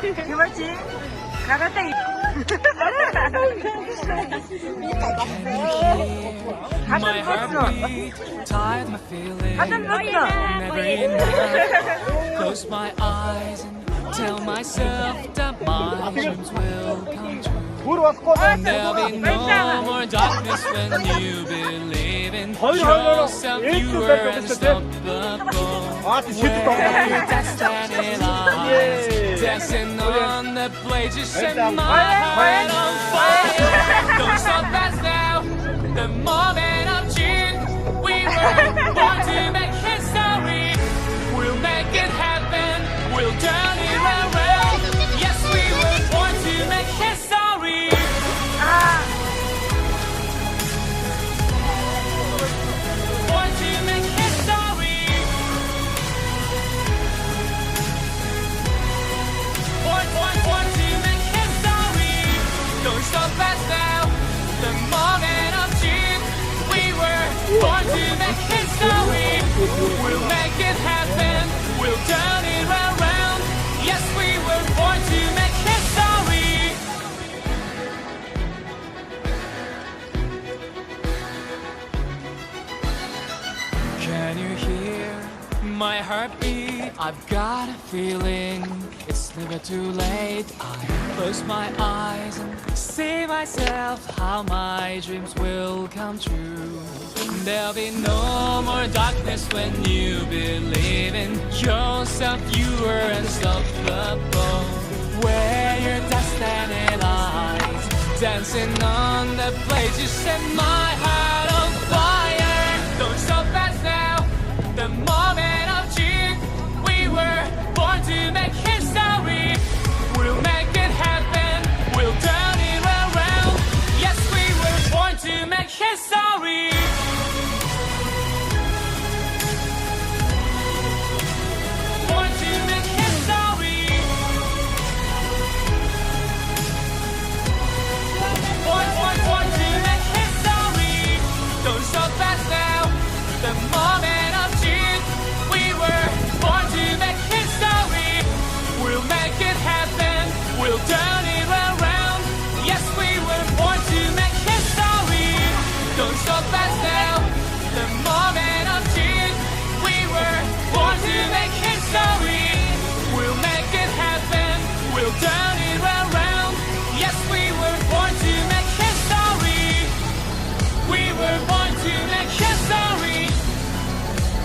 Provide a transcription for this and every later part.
Kıvırcık. Karate. Kadın My mutlu. heartbeat, tired my feeling. Kadın mutlu. Never enough. Close my eyes and tell myself that my dreams will come true. There'll be no more darkness when you believe in yourself. You were unstoppable. Where your destiny lies, dancing on the blade, you set my heart on fire. Don't stop us now. The moment of June, we were born to make history. We'll make it happen. We'll turn it around. Yes, we were born to make history. Born to make history. Born to make history. Don't stop us now. The moment of June, we were born to make history. We'll make it happen. We'll turn it around. Yes, we were born to make history. Can you hear my heartbeat? I've got a feeling it's never too late. I close my eyes and see myself how my dreams will come true. There'll be no more darkness when you believe in yourself. You are unstoppable. Where your destiny lies, dancing on the blade, you set my heart on fire. Don't stop us now. The moment of June, we were born to make history. We'll make it happen. We'll turn it around. Yes, we were born to make history. Born to make history. Born to make history. Don't stop us now. The moment of June, we were born to make history. We'll make it happen. We'll turn it around. Yes, we were born to make history. Don't stop us now. The moment of June, we were born to make history. We'll make it happen. We'll turn it around. Yes, we were born to make history. We were born to make history.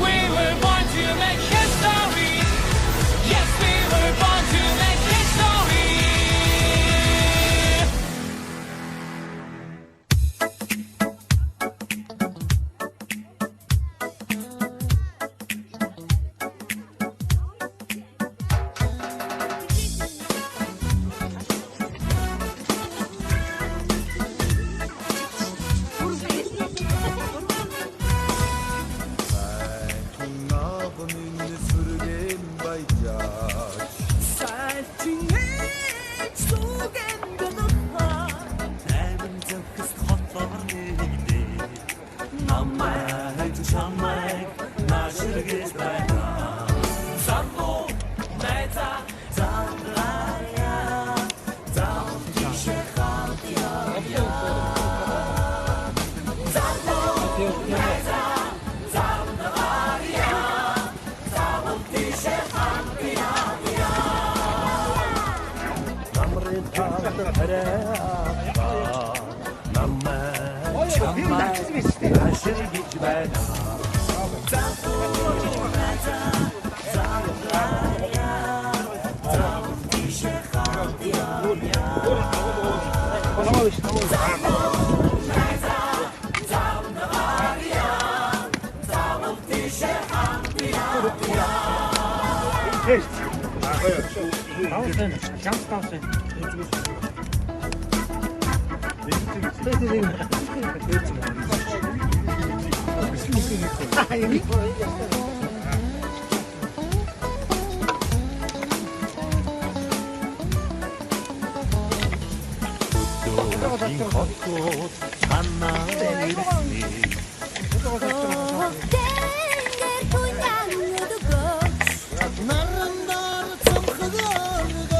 We were born to make history. Yes, we were born to make history. 긴 벚꽃 한나를 있으니 나는 너를 참 그거리고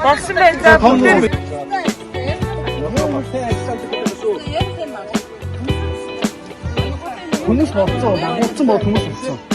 박스맨 나 동mus 없어. 없어 뭐 동mus 없어.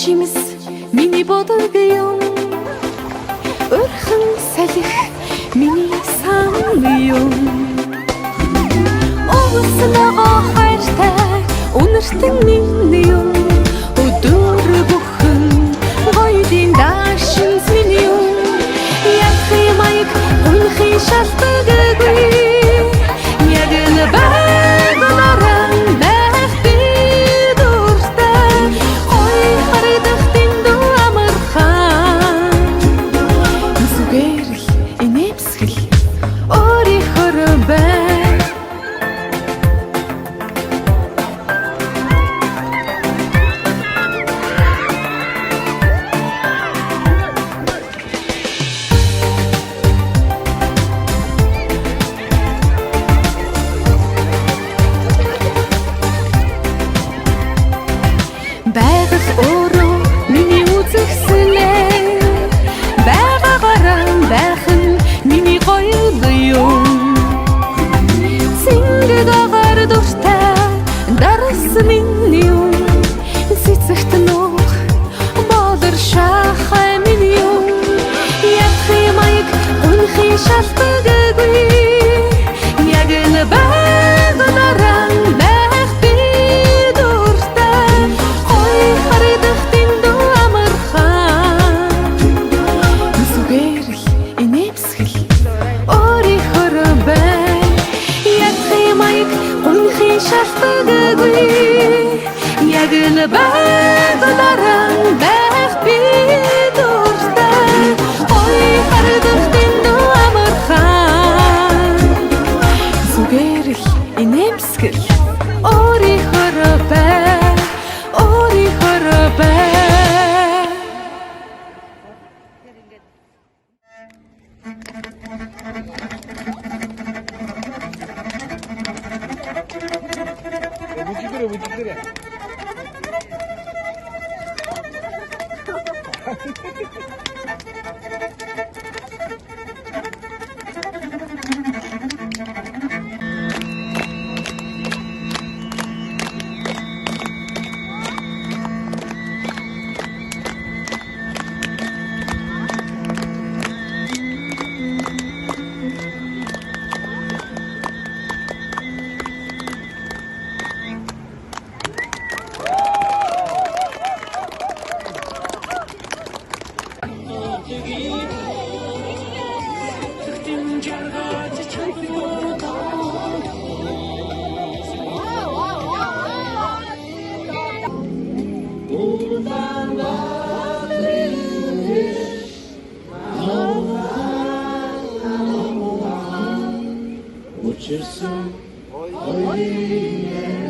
Жимс миний бодог юм өрхөн салхи миний сан юм Ууснаа хайртай үнэртэн миний юм өдөр бүхэн гоёдын даашин миний юм яхи маяг үнхи шалтгагүй яг л байгаараа Байгах өөрөө миний үзэсгэлэн байгаагаараа байх нь миний гоё юм Сингэд агаар дуртай дарсан миний юм Цэцэгт нуух болор шахай миний юм Яхи маяг үнхи шалтгагүй яг л байгаараа шалтгагүй яг л байгаараа байх би дуртай ой хардах 그래. 묻힐 수 없는